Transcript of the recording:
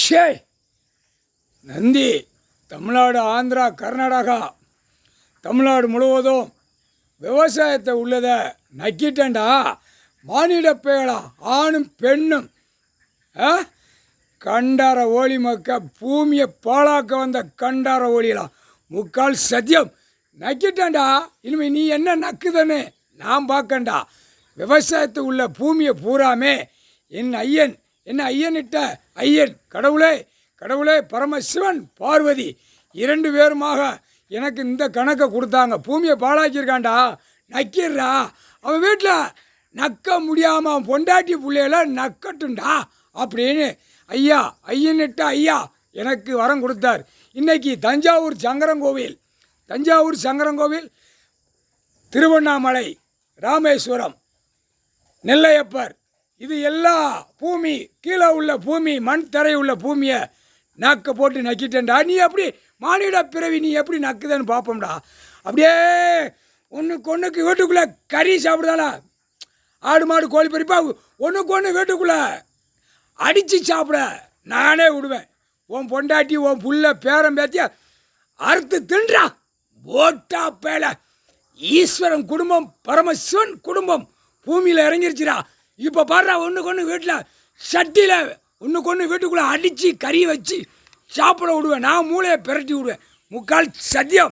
ஷே நந்தி தமிழ்நாடு, ஆந்திரா, கர்நாடகா, தமிழ்நாடு முழுவதும் விவசாயத்தை உள்ளதை நக்கிட்டேன்டா. மானிட பேழா ஆணும் பெண்ணும் கண்டார ஓலி மக்க பூமியை பாழாக்க வந்த கண்டார ஓலிலாம் முக்கால் சத்தியம் நக்கிட்டேன்டா. இனிமேல் நீ என்ன நக்குதன்னு நான் பார்க்கண்டா. விவசாயத்தை உள்ள பூமியை பூராமே என் ஐயனிட்ட ஐயன் கடவுளே பரமசிவன் பார்வதி 2 பேருமாக எனக்கு இந்த கணக்கை கொடுத்தாங்க. பூமியை பாழாக்கியிருக்காண்டா, நக்கிடுறா. அவன் வீட்டில் நக்க முடியாமல் அவன் பொண்டாட்டி பிள்ளையில நக்கட்டுண்டா அப்படின்னு ஐயனிட்ட ஐயா எனக்கு வரம் கொடுத்தார். இன்றைக்கி தஞ்சாவூர் சங்கரங்கோவில், திருவண்ணாமலை, ராமேஸ்வரம், நெல்லையப்பர், இது எல்லா பூமி கீழே உள்ள பூமி மண் தரை உள்ள பூமியை நக்க போட்டு நக்கிட்டேன்டா. நீ எப்படி மானிட பிறவி நீ எப்படி நக்குதுன்னு பார்ப்போம்டா. அப்படியே ஒன்றுக்கு வீட்டுக்குள்ளே கறி சாப்பிடுதால ஆடு மாடு கோழி பறிப்பா ஒன்றுக்கு வீட்டுக்குள்ளே அடித்து சாப்பிட நானே விடுவேன். உன் பொண்டாட்டி உன் புள்ள பேரம் பேத்திய அறுத்து தின்றா ஓட்டா பேல. ஈஸ்வரன் குடும்பம் பரமசிவன் குடும்பம் பூமியில் இறங்கிருச்சுடா. இப்போ பாடுறா ஒன்றுக்கு வீட்டில் சட்டியில் ஒன்றுக்கு வீட்டுக்குள்ளே அடித்து கறி வச்சு சாப்பிட விடுவேன். நான் மூளையை பிரட்டி விடுவேன். முக்கால் சத்தியம்.